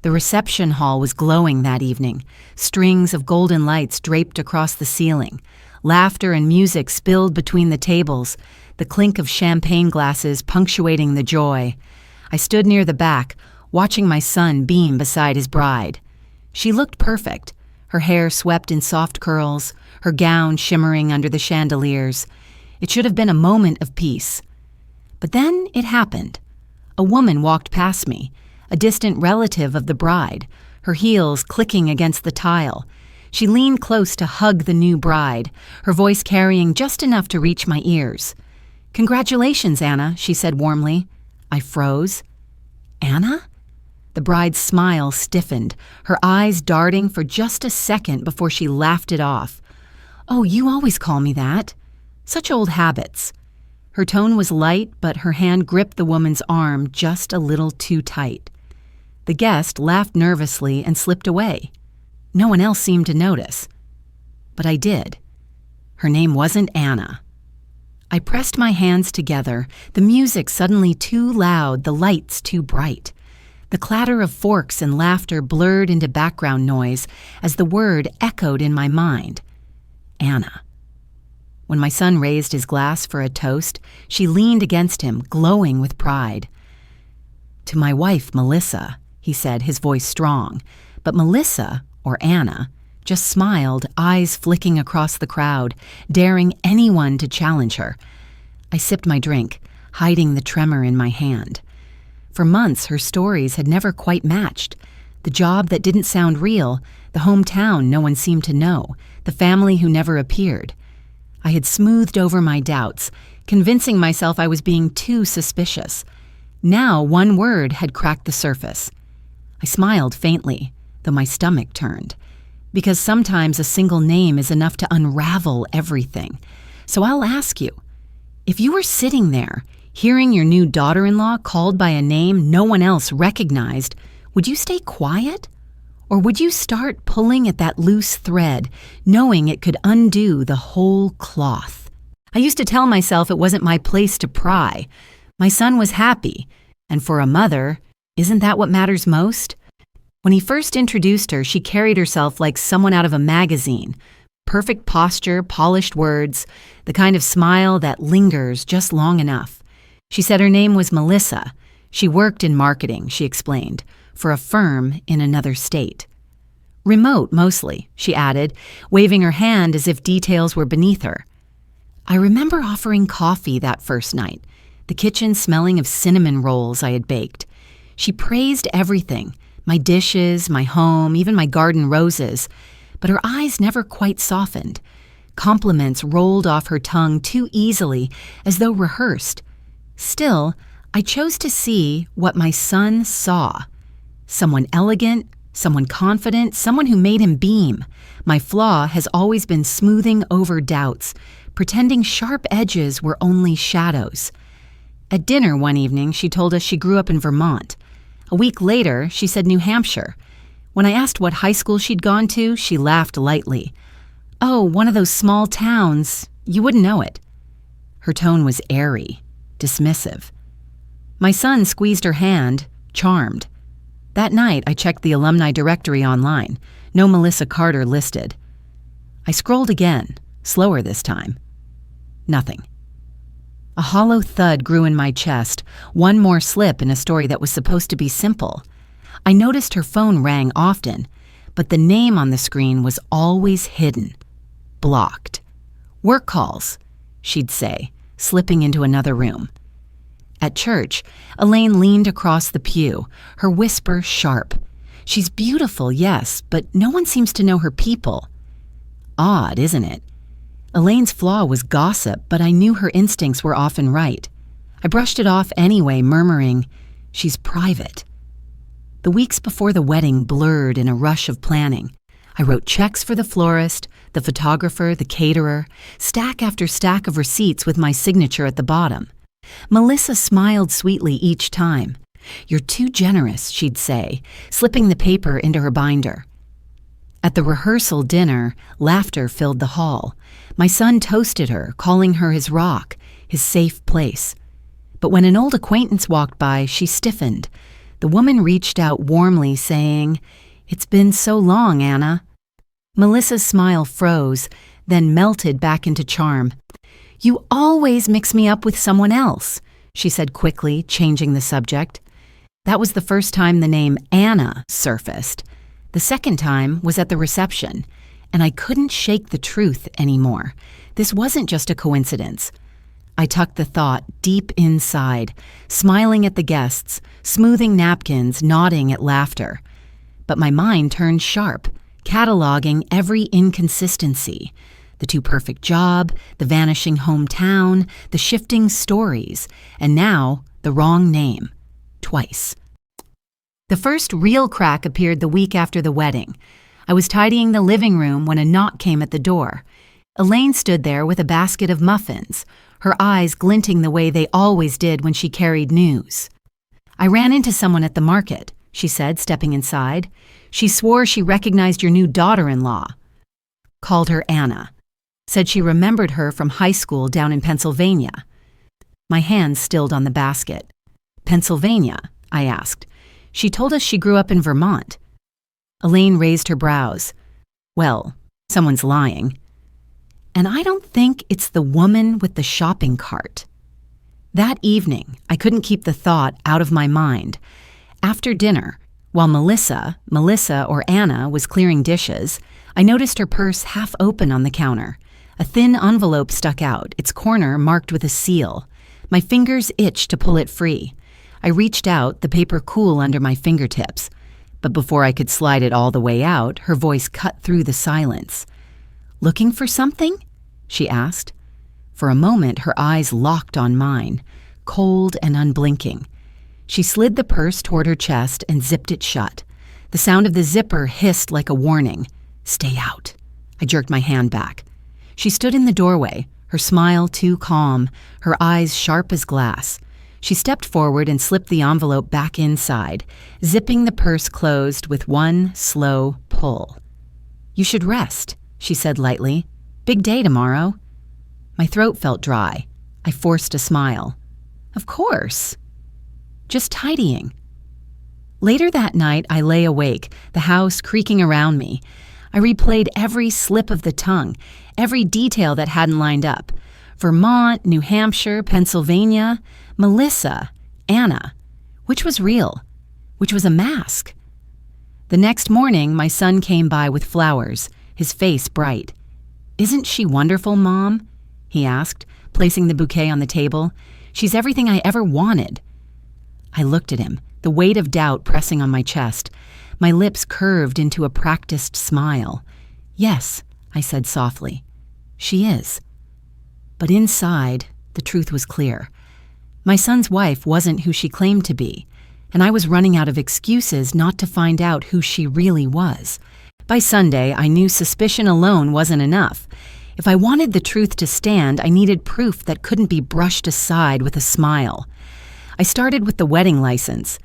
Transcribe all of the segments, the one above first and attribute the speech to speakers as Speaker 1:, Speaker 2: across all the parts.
Speaker 1: The reception hall was glowing that evening, strings of golden lights draped across the ceiling. Laughter and music spilled between the tables, the clink of champagne glasses punctuating the joy. I stood near the back, watching my son beam beside his bride. She looked perfect, her hair swept in soft curls, her gown shimmering under the chandeliers. It should have been a moment of peace. But then it happened. A woman walked past me, a distant relative of the bride, her heels clicking against the tile. She leaned close to hug the new bride, her voice carrying just enough to reach my ears. "Congratulations, Anna," she said warmly. I froze. "Anna?" The bride's smile stiffened, her eyes darting for just a second before she laughed it off. "Oh, you always call me that. Such old habits." Her tone was light, but her hand gripped the woman's arm just a little too tight. The guest laughed nervously and slipped away. No one else seemed to notice. But I did. Her name wasn't Anna. I pressed my hands together, the music suddenly too loud, the lights too bright. The clatter of forks and laughter blurred into background noise as the word echoed in my mind. Anna. When my son raised his glass for a toast, she leaned against him, glowing with pride. "To my wife, Melissa," he said, his voice strong. But Melissa, or Anna, just smiled, eyes flicking across the crowd, daring anyone to challenge her. I sipped my drink, hiding the tremor in my hand. For months, her stories had never quite matched. The job that didn't sound real, the hometown no one seemed to know, the family who never appeared. I had smoothed over my doubts, convincing myself I was being too suspicious. Now one word had cracked the surface. I smiled faintly, though my stomach turned, because sometimes a single name is enough to unravel everything. So I'll ask you, if you were sitting there, hearing your new daughter-in-law called by a name no one else recognized, would you stay quiet? Or would you start pulling at that loose thread, knowing it could undo the whole cloth? I used to tell myself it wasn't my place to pry. My son was happy, and for a mother, isn't that what matters most? When he first introduced her, she carried herself like someone out of a magazine. Perfect posture, polished words, the kind of smile that lingers just long enough. She said her name was Melissa. She worked in marketing, she explained, for a firm in another state. Remote, mostly, she added, waving her hand as if details were beneath her. I remember offering coffee that first night, the kitchen smelling of cinnamon rolls I had baked. She praised everything, my dishes, my home, even my garden roses, but her eyes never quite softened. Compliments rolled off her tongue too easily, as though rehearsed. Still, I chose to see what my son saw. Someone elegant, someone confident, someone who made him beam. My flaw has always been smoothing over doubts, pretending sharp edges were only shadows. At dinner one evening, she told us she grew up in Vermont. A week later, she said New Hampshire. When I asked what high school she'd gone to, she laughed lightly. "Oh, one of those small towns. You wouldn't know it." Her tone was airy, dismissive. My son squeezed her hand, charmed. That night, I checked the alumni directory online. No Melissa Carter listed. I scrolled again, slower this time. Nothing. A hollow thud grew in my chest, one more slip in a story that was supposed to be simple. I noticed her phone rang often, but the name on the screen was always hidden. Blocked. "Work calls," she'd say, slipping into another room. At church, Elaine leaned across the pew, her whisper sharp. "She's beautiful, yes, but no one seems to know her people." Odd, isn't it? Elaine's flaw was gossip, but I knew her instincts were often right. I brushed it off anyway, murmuring, "She's private." The weeks before the wedding blurred in a rush of planning. I wrote checks for the florist, the photographer, the caterer, stack after stack of receipts with my signature at the bottom. Melissa smiled sweetly each time. "You're too generous," she'd say, slipping the paper into her binder. At the rehearsal dinner, laughter filled the hall. My son toasted her, calling her his rock, his safe place. But when an old acquaintance walked by, she stiffened. The woman reached out warmly, saying, "It's been so long, Anna." Melissa's smile froze, then melted back into charm. "You always mix me up with someone else," she said quickly, changing the subject. That was the first time the name Anna surfaced. The second time was at the reception, and I couldn't shake the truth anymore. This wasn't just a coincidence. I tucked the thought deep inside, smiling at the guests, smoothing napkins, nodding at laughter. But my mind turned sharp, cataloging every inconsistency. The too perfect job, the vanishing hometown, the shifting stories, and now the wrong name. Twice. The first real crack appeared the week after the wedding. I was tidying the living room when a knock came at the door. Elaine stood there with a basket of muffins, her eyes glinting the way they always did when she carried news. "I ran into someone at the market," she said, stepping inside. "She swore she recognized your new daughter-in-law." Called her Anna. Said she remembered her from high school down in Pennsylvania. My hands stilled on the basket. "Pennsylvania?" I asked. "She told us she grew up in Vermont." Elaine raised her brows. "Well, someone's lying. And I don't think it's the woman with the shopping cart." That evening, I couldn't keep the thought out of my mind. After dinner, while Melissa or Anna was clearing dishes, I noticed her purse half open on the counter. A thin envelope stuck out, its corner marked with a seal. My fingers itched to pull it free. I reached out, the paper cool under my fingertips. But before I could slide it all the way out, her voice cut through the silence. "Looking for something?" she asked. For a moment, her eyes locked on mine, cold and unblinking. She slid the purse toward her chest and zipped it shut. The sound of the zipper hissed like a warning. "Stay out." I jerked my hand back. She stood in the doorway, her smile too calm, her eyes sharp as glass. She stepped forward and slipped the envelope back inside, zipping the purse closed with one slow pull. "You should rest," she said lightly. "Big day tomorrow." My throat felt dry. I forced a smile. "Of course. Just tidying." Later that night, I lay awake, the house creaking around me. I replayed every slip of the tongue, every detail that hadn't lined up. Vermont, New Hampshire, Pennsylvania, Melissa, Anna. Which was real? Which was a mask? The next morning, my son came by with flowers, his face bright. "Isn't she wonderful, Mom?" he asked, placing the bouquet on the table. "She's everything I ever wanted." I looked at him, the weight of doubt pressing on my chest. My lips curved into a practiced smile. "Yes," I said softly, "she is." But inside, the truth was clear. My son's wife wasn't who she claimed to be, and I was running out of excuses not to find out who she really was. By Sunday, I knew suspicion alone wasn't enough. If I wanted the truth to stand, I needed proof that couldn't be brushed aside with a smile. I started with the wedding license.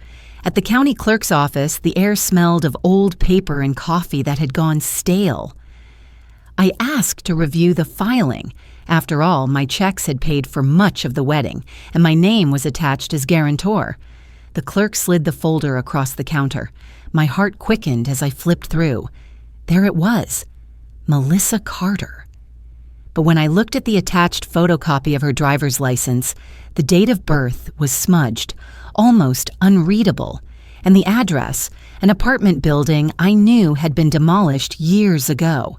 Speaker 1: At the county clerk's office, the air smelled of old paper and coffee that had gone stale. I asked to review the filing. After all, my checks had paid for much of the wedding, and my name was attached as guarantor. The clerk slid the folder across the counter. My heart quickened as I flipped through. There it was, Melissa Carter. But when I looked at the attached photocopy of her driver's license, the date of birth was smudged, almost unreadable, and the address, an apartment building I knew had been demolished years ago.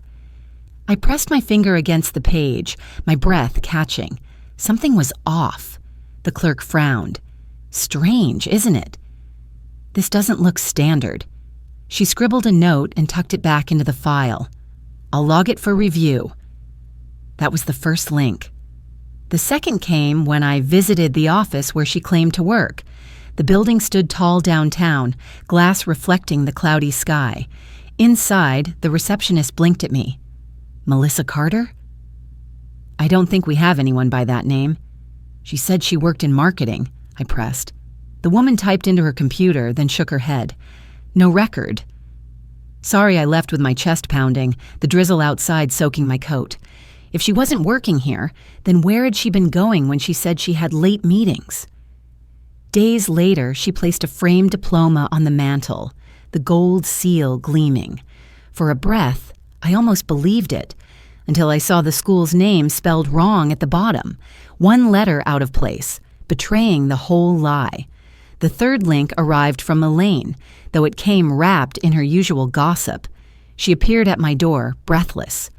Speaker 1: I pressed my finger against the page, my breath catching. Something was off. The clerk frowned. "Strange, isn't it? This doesn't look standard." She scribbled a note and tucked it back into the file. "I'll log it for review." That was the first link. The second came when I visited the office where she claimed to work. The building stood tall downtown, glass reflecting the cloudy sky. Inside, the receptionist blinked at me. "Melissa Carter?" "I don't think we have anyone by that name." "She said she worked in marketing," I pressed. The woman typed into her computer, then shook her head. "No record." Sorry I left with my chest pounding, the drizzle outside soaking my coat. If she wasn't working here, then where had she been going when she said she had late meetings? Days later, she placed a framed diploma on the mantel, the gold seal gleaming. For a breath, I almost believed it, until I saw the school's name spelled wrong at the bottom, one letter out of place, betraying the whole lie. The third link arrived from Elaine, though it came wrapped in her usual gossip. She appeared at my door, breathless.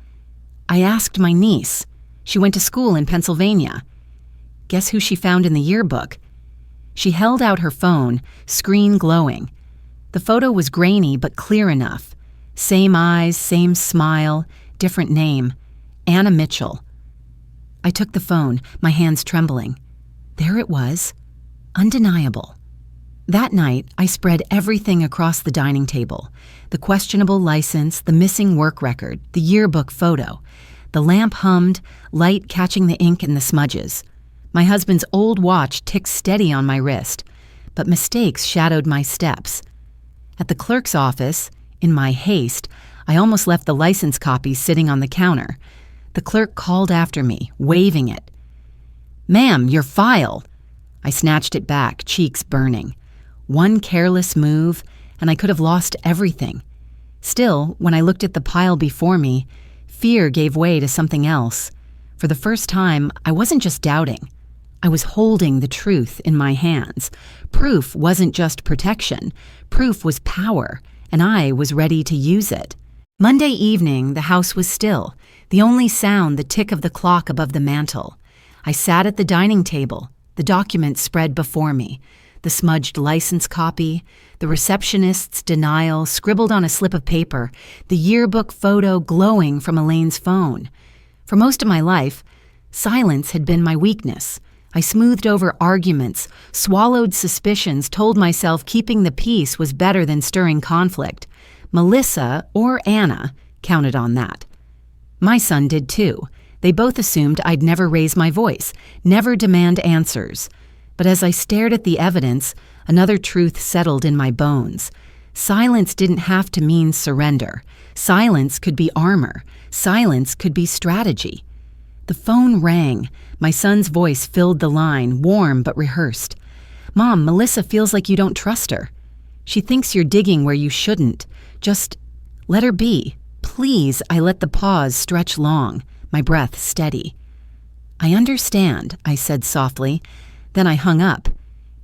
Speaker 1: I asked my niece. She went to school in Pennsylvania. Guess who she found in the yearbook? She held out her phone, screen glowing. The photo was grainy but clear enough. Same eyes, same smile, different name. Anna Mitchell. I took the phone, my hands trembling. There it was. Undeniable. That night, I spread everything across the dining table. The questionable license, the missing work record, the yearbook photo. The lamp hummed, light catching the ink and the smudges. My husband's old watch ticked steady on my wrist, but mistakes shadowed my steps. At the clerk's office, in my haste, I almost left the license copy sitting on the counter. The clerk called after me, waving it. "Ma'am, your file!" I snatched it back, cheeks burning. One careless move, and I could have lost everything. Still, when I looked at the pile before me, fear gave way to something else. For the first time, I wasn't just doubting. I was holding the truth in my hands. Proof wasn't just protection. Proof was power, and I was ready to use it. Monday evening, the house was still, the only sound the tick of the clock above the mantel. I sat at the dining table, the documents spread before me. The smudged license copy, the receptionist's denial scribbled on a slip of paper, the yearbook photo glowing from Elaine's phone. For most of my life, silence had been my weakness. I smoothed over arguments, swallowed suspicions, told myself keeping the peace was better than stirring conflict. Melissa, or Anna, counted on that. My son did too. They both assumed I'd never raise my voice, never demand answers. But as I stared at the evidence, another truth settled in my bones. Silence didn't have to mean surrender. Silence could be armor. Silence could be strategy. The phone rang. My son's voice filled the line, warm but rehearsed. "Mom, Melissa feels like you don't trust her. She thinks you're digging where you shouldn't. Just let her be. Please." I let the pause stretch long, my breath steady. "I understand," I said softly. Then I hung up.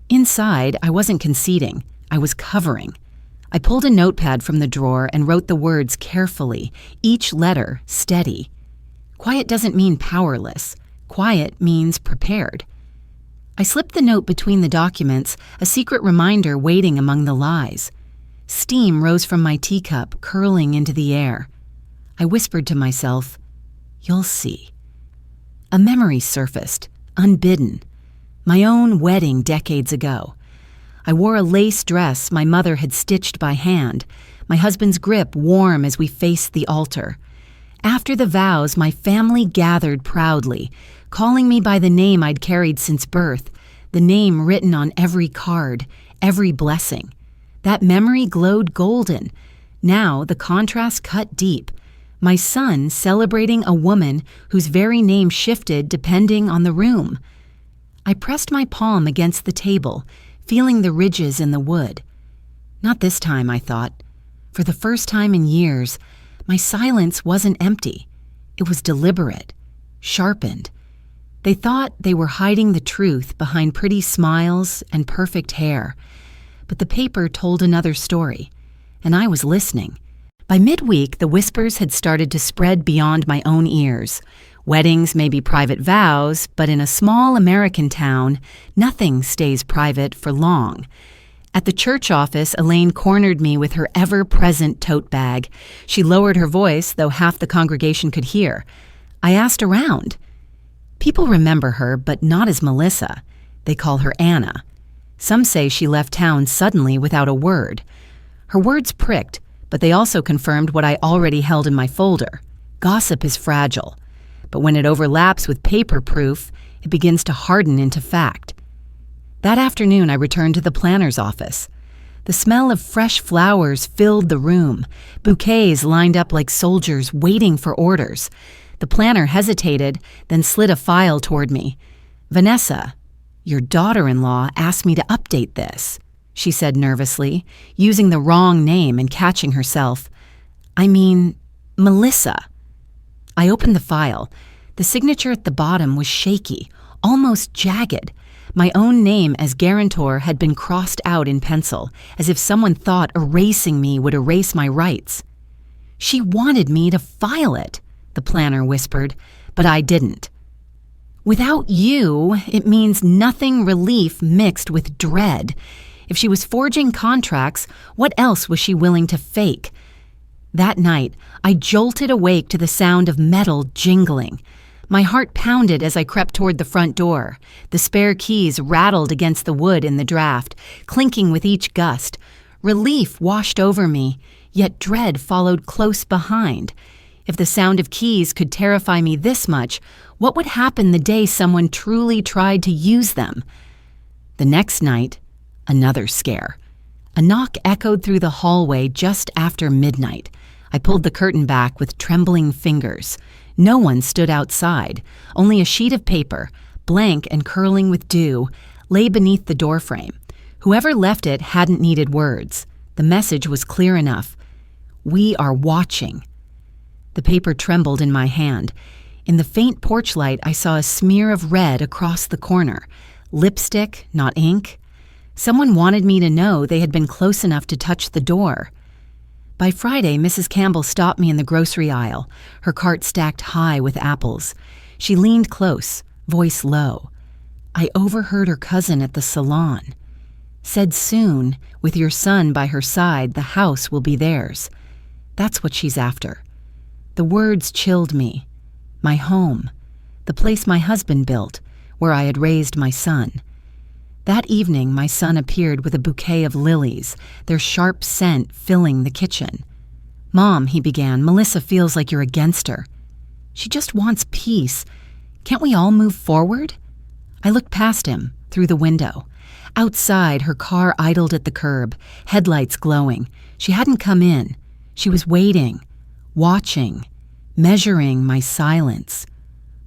Speaker 1: Inside, I wasn't conceding. I was covering. I pulled a notepad from the drawer and wrote the words carefully, each letter steady. Quiet doesn't mean powerless. Quiet means prepared. I slipped the note between the documents, a secret reminder waiting among the lies. Steam rose from my teacup, curling into the air. I whispered to myself, "You'll see." A memory surfaced, unbidden. My own wedding decades ago. I wore a lace dress my mother had stitched by hand, my husband's grip warm as we faced the altar. After the vows, my family gathered proudly, calling me by the name I'd carried since birth, the name written on every card, every blessing. That memory glowed golden. Now the contrast cut deep. My son celebrating a woman whose very name shifted depending on the room. I pressed my palm against the table, feeling the ridges in the wood. Not this time, I thought. For the first time in years, my silence wasn't empty. It was deliberate, sharpened. They thought they were hiding the truth behind pretty smiles and perfect hair. But the paper told another story, and I was listening. By midweek, the whispers had started to spread beyond my own ears. Weddings may be private vows, but in a small American town, nothing stays private for long. At the church office, Elaine cornered me with her ever-present tote bag. She lowered her voice, though half the congregation could hear. I asked around. People remember her, but not as Melissa. They call her Anna. Some say she left town suddenly without a word. Her words pricked, but they also confirmed what I already held in my folder. Gossip is fragile. But when it overlaps with paper proof, it begins to harden into fact. That afternoon, I returned to the planner's office. The smell of fresh flowers filled the room, bouquets lined up like soldiers waiting for orders. The planner hesitated, then slid a file toward me. "Vanessa, Your daughter-in-law asked me to update this, she said nervously, using the wrong name and catching herself. I mean, Melissa. I opened the file. The signature at the bottom was shaky, almost jagged. My own name as guarantor had been crossed out in pencil, as if someone thought erasing me would erase my rights. She wanted me to file it, the planner whispered, but I didn't. Without you, it means nothing relief mixed with dread. If she was forging contracts, what else was she willing to fake? That night, I jolted awake to the sound of metal jingling. My heart pounded as I crept toward the front door. The spare keys rattled against the wood in the draft, clinking with each gust. Relief washed over me, yet dread followed close behind. If the sound of keys could terrify me this much, what would happen the day someone truly tried to use them? The next night, another scare. A knock echoed through the hallway just after midnight. I pulled the curtain back with trembling fingers. No one stood outside. Only a sheet of paper, blank and curling with dew, lay beneath the doorframe. Whoever left it hadn't needed words. The message was clear enough. We are watching. The paper trembled in my hand. In the faint porch light, I saw a smear of red across the corner. Lipstick, not ink. Someone wanted me to know they had been close enough to touch the door. By Friday, Mrs. Campbell stopped me in the grocery aisle, her cart stacked high with apples. She leaned close, voice low. I overheard her cousin at the salon. Said soon, with your son by her side, the house will be theirs. That's what she's after. The words chilled me. My home, the place my husband built, where I had raised my son. That evening, my son appeared with a bouquet of lilies, their sharp scent filling the kitchen. Mom, he began, Melissa feels like you're against her. She just wants peace. Can't we all move forward? I looked past him, through the window. Outside, her car idled at the curb, headlights glowing. She hadn't come in. She was waiting, watching, measuring my silence.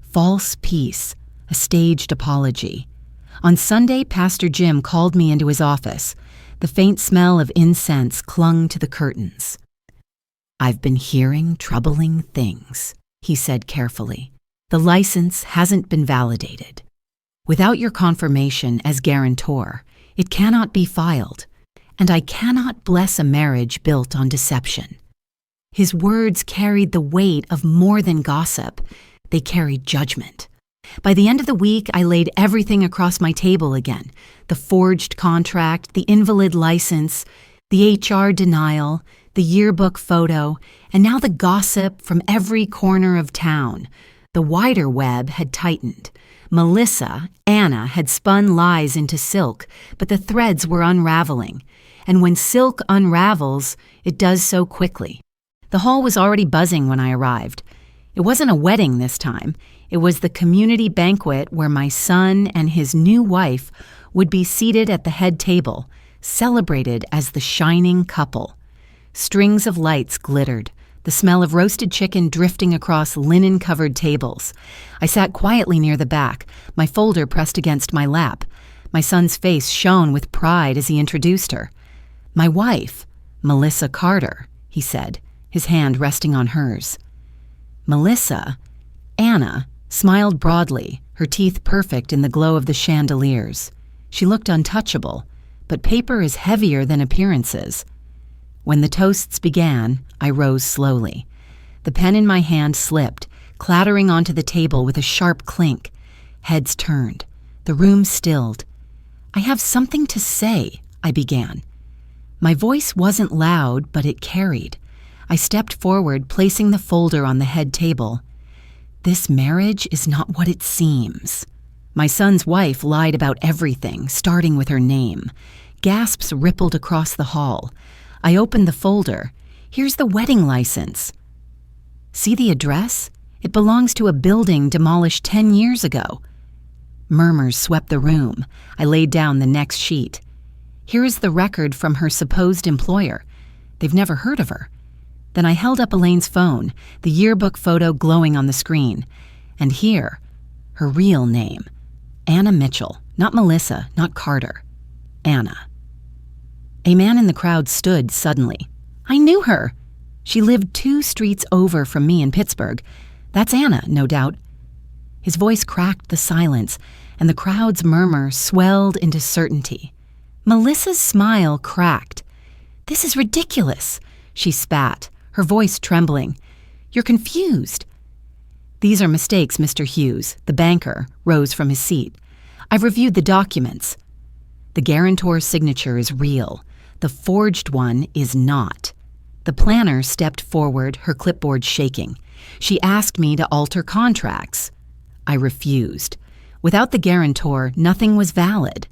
Speaker 1: False peace, a staged apology. On Sunday, Pastor Jim called me into his office. The faint smell of incense clung to the curtains. I've been hearing troubling things, he said carefully. The license hasn't been validated. Without your confirmation as guarantor, it cannot be filed, and I cannot bless a marriage built on deception. His words carried the weight of more than gossip. They carried judgment. By the end of the week, I laid everything across my table again. The forged contract, the invalid license, the HR denial, the yearbook photo, and now the gossip from every corner of town. The wider web had tightened. Melissa, Anna, had spun lies into silk, but the threads were unraveling. And when silk unravels, it does so quickly. The hall was already buzzing when I arrived. It wasn't a wedding this time. It was the community banquet where my son and his new wife would be seated at the head table, celebrated as the shining couple. Strings of lights glittered, the smell of roasted chicken drifting across linen-covered tables. I sat quietly near the back, my folder pressed against my lap. My son's face shone with pride as he introduced her. My wife, Melissa Carter, he said, his hand resting on hers. Melissa, Anna, smiled broadly, her teeth perfect in the glow of the chandeliers. She looked untouchable, but paper is heavier than appearances. When the toasts began, I rose slowly. The pen in my hand slipped, clattering onto the table with a sharp clink. Heads turned. The room stilled. I have something to say, I began. My voice wasn't loud, but it carried. I stepped forward, placing the folder on the head table. This marriage is not what it seems. My son's wife lied about everything, starting with her name. Gasps rippled across the hall. I opened the folder. Here's the wedding license. See the address? It belongs to a building demolished 10 years ago. Murmurs swept the room. I laid down the next sheet. Here is the record from her supposed employer. They've never heard of her. Then I held up Elaine's phone, the yearbook photo glowing on the screen. And here, her real name, Anna Mitchell, not Melissa, not Carter. Anna. A man in the crowd stood suddenly. I knew her. She lived 2 streets over from me in Pittsburgh. That's Anna, no doubt. His voice cracked the silence, and the crowd's murmur swelled into certainty. Melissa's smile cracked. This is ridiculous, she spat, her voice trembling. You're confused. These are mistakes, Mr. Hughes, the banker, rose from his seat. I've reviewed the documents. The guarantor's signature is real. The forged one is not. The planner stepped forward, her clipboard shaking. She asked me to alter contracts. I refused. Without the guarantor, nothing was valid.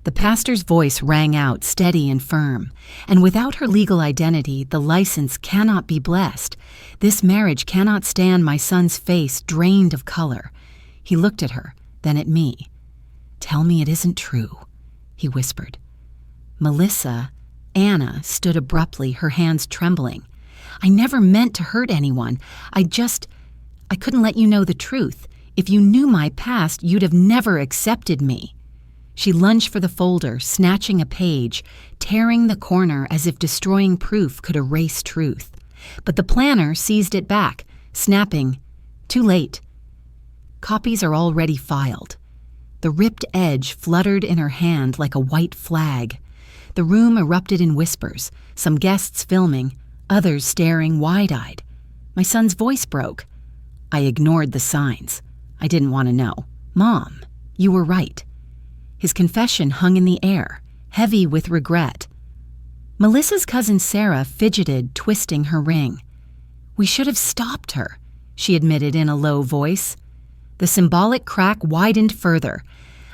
Speaker 1: The pastor's voice rang out, steady and firm. And without her legal identity, the license cannot be blessed. This marriage cannot stand my son's face drained of color. He looked at her, then at me. Tell me it isn't true, he whispered. Melissa, Anna, stood abruptly, her hands trembling. I never meant to hurt anyone. I couldn't let you know the truth. If you knew my past, you'd have never accepted me. She lunged for the folder, snatching a page, tearing the corner as if destroying proof could erase truth. But the planner seized it back, snapping, "Too late. Copies are already filed." The ripped edge fluttered in her hand like a white flag. The room erupted in whispers, some guests filming, others staring wide-eyed. My son's voice broke. I ignored the signs. I didn't want to know. Mom, you were right. His confession hung in the air, heavy with regret. Melissa's cousin Sarah fidgeted, twisting her ring. We should have stopped her, she admitted in a low voice. The symbolic crack widened further.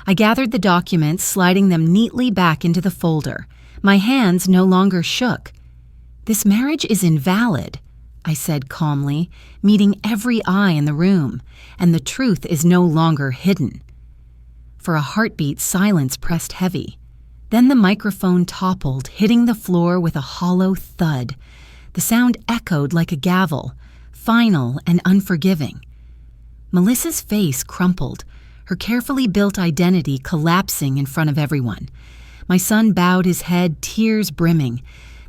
Speaker 1: I gathered the documents, sliding them neatly back into the folder. My hands no longer shook. This marriage is invalid, I said calmly, meeting every eye in the room, and the truth is no longer hidden. For a heartbeat, silence pressed heavy. Then the microphone toppled, hitting the floor with a hollow thud. The sound echoed like a gavel, final and unforgiving. Melissa's face crumpled, her carefully built identity collapsing in front of everyone. My son bowed his head, tears brimming.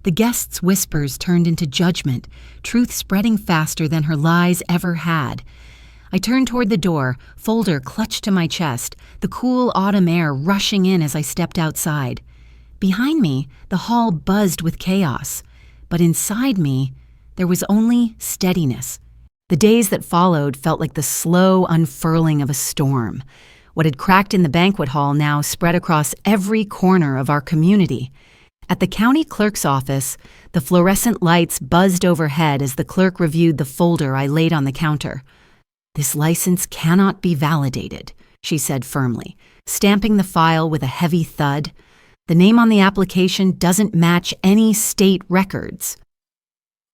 Speaker 1: The guests' whispers turned into judgment, truth spreading faster than her lies ever had. I turned toward the door, folder clutched to my chest, the cool autumn air rushing in as I stepped outside. Behind me, the hall buzzed with chaos, but inside me, there was only steadiness. The days that followed felt like the slow unfurling of a storm. What had cracked in the banquet hall now spread across every corner of our community. At the county clerk's office, the fluorescent lights buzzed overhead as the clerk reviewed the folder I laid on the counter. This license cannot be validated, she said firmly, stamping the file with a heavy thud. The name on the application doesn't match any state records.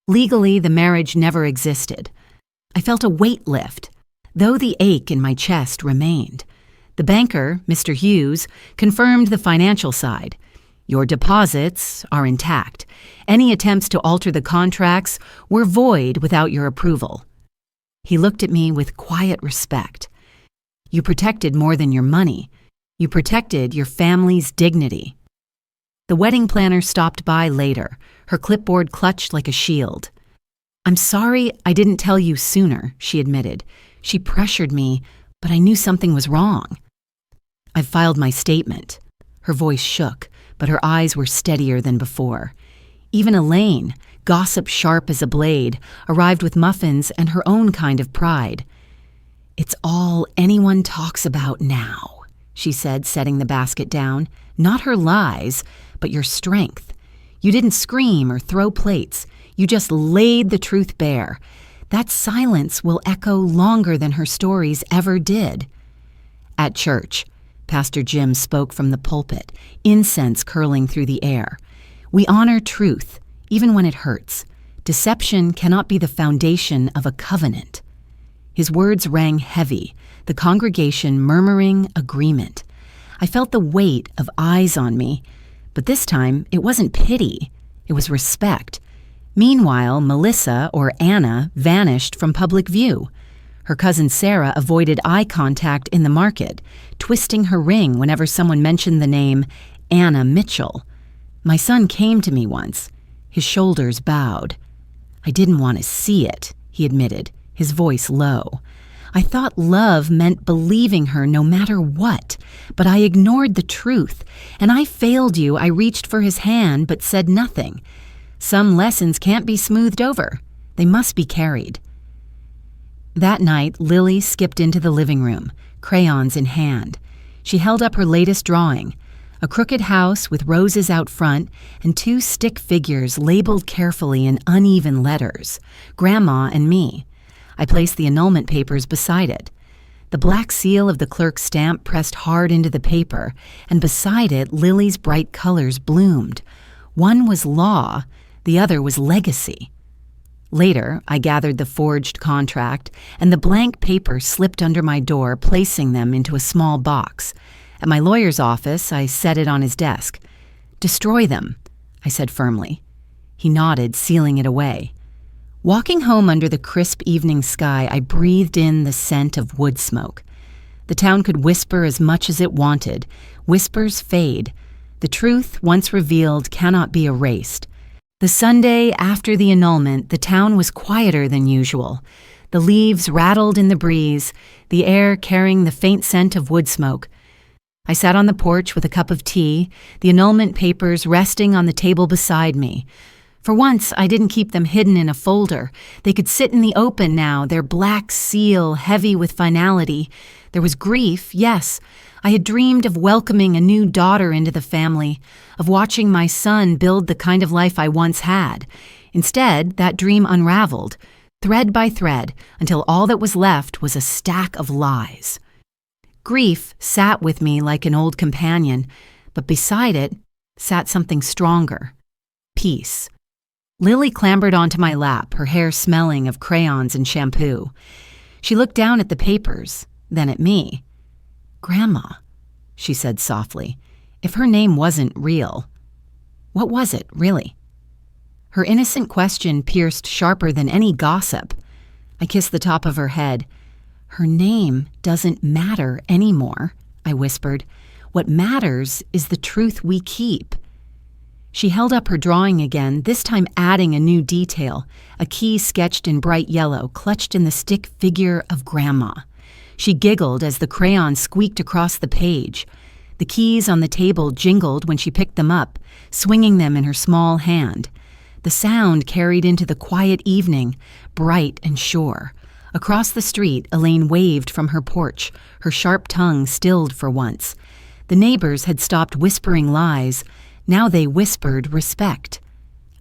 Speaker 1: Legally, the marriage never existed. I felt a weight lift, though the ache in my chest remained. The banker, Mr. Hughes, confirmed the financial side. Your deposits are intact. Any attempts to alter the contracts were void without your approval. He looked at me with quiet respect. You protected more than your money. You protected your family's dignity. The wedding planner stopped by later, her clipboard clutched like a shield. I'm sorry I didn't tell you sooner, she admitted. She pressured me, but I knew something was wrong. I've filed my statement. Her voice shook, but her eyes were steadier than before. Even Elaine, gossip sharp as a blade, arrived with muffins and her own kind of pride. It's all anyone talks about now, she said, setting the basket down. Not her lies, but your strength. You didn't scream or throw plates. You just laid the truth bare. That silence will echo longer than her stories ever did. At church, Pastor Jim spoke from the pulpit, incense curling through the air. We honor truth, even when it hurts. Deception cannot be the foundation of a covenant. His words rang heavy, the congregation murmuring agreement. I felt the weight of eyes on me, but this time it wasn't pity, it was respect. Meanwhile, Melissa, or Anna, vanished from public view. Her cousin Sarah avoided eye contact in the market, twisting her ring whenever someone mentioned the name Anna Mitchell. My son came to me once. His shoulders bowed. I didn't want to see it, he admitted, his voice low. I thought love meant believing her no matter what, but I ignored the truth, and I failed you. I reached for his hand but said nothing. Some lessons can't be smoothed over. They must be carried. That night, Lily skipped into the living room, crayons in hand. She held up her latest drawing, a crooked house with roses out front and two stick figures labeled carefully in uneven letters, Grandma and me. I placed the annulment papers beside it. The black seal of the clerk's stamp pressed hard into the paper, and beside it, Lily's bright colors bloomed. One was law, the other was legacy. Later, I gathered the forged contract, and the blank paper slipped under my door, placing them into a small box. At my lawyer's office, I set it on his desk. "Destroy them," I said firmly. He nodded, sealing it away. Walking home under the crisp evening sky, I breathed in the scent of wood smoke. The town could whisper as much as it wanted. Whispers fade. The truth, once revealed, cannot be erased. The Sunday after the annulment, the town was quieter than usual. The leaves rattled in the breeze, the air carrying the faint scent of wood smoke. I sat on the porch with a cup of tea, the annulment papers resting on the table beside me. For once, I didn't keep them hidden in a folder. They could sit in the open now, their black seal heavy with finality. There was grief, yes. I had dreamed of welcoming a new daughter into the family, of watching my son build the kind of life I once had. Instead, that dream unraveled, thread by thread, until all that was left was a stack of lies. Grief sat with me like an old companion, but beside it sat something stronger: peace. Lily clambered onto my lap, her hair smelling of crayons and shampoo. She looked down at the papers, then at me. "Grandma," she said softly. If her name wasn't real, what was it, really? Her innocent question pierced sharper than any gossip. I kissed the top of her head. "Her name doesn't matter anymore," I whispered. "What matters is the truth we keep." She held up her drawing again, this time adding a new detail, a key sketched in bright yellow, clutched in the stick figure of Grandma. She giggled as the crayon squeaked across the page. The keys on the table jingled when she picked them up, swinging them in her small hand. The sound carried into the quiet evening, bright and sure. Across the street, Elaine waved from her porch, her sharp tongue stilled for once. The neighbors had stopped whispering lies. Now they whispered respect.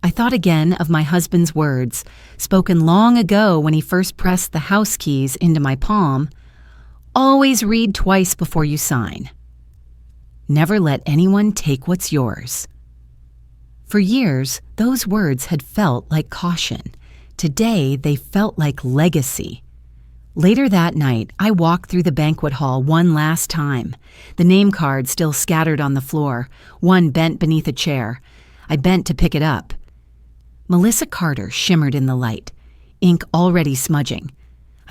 Speaker 1: I thought again of my husband's words, spoken long ago when he first pressed the house keys into my palm. "Always read twice before you sign. Never let anyone take what's yours." For years, those words had felt like caution. Today, they felt like legacy. Later that night, I walked through the banquet hall one last time, the name card still scattered on the floor, one bent beneath a chair. I bent to pick it up. Melissa Carter shimmered in the light, ink already smudging.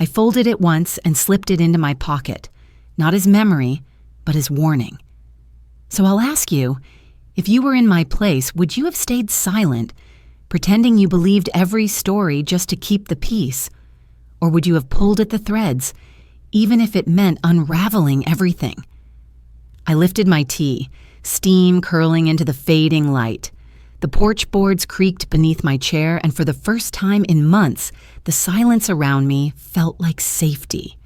Speaker 1: I folded it once and slipped it into my pocket, not as memory, but as warning. So I'll ask you, if you were in my place, would you have stayed silent, pretending you believed every story just to keep the peace? Or would you have pulled at the threads, even if it meant unraveling everything? I lifted my tea, steam curling into the fading light. The porch boards creaked beneath my chair, and for the first time in months, the silence around me felt like safety.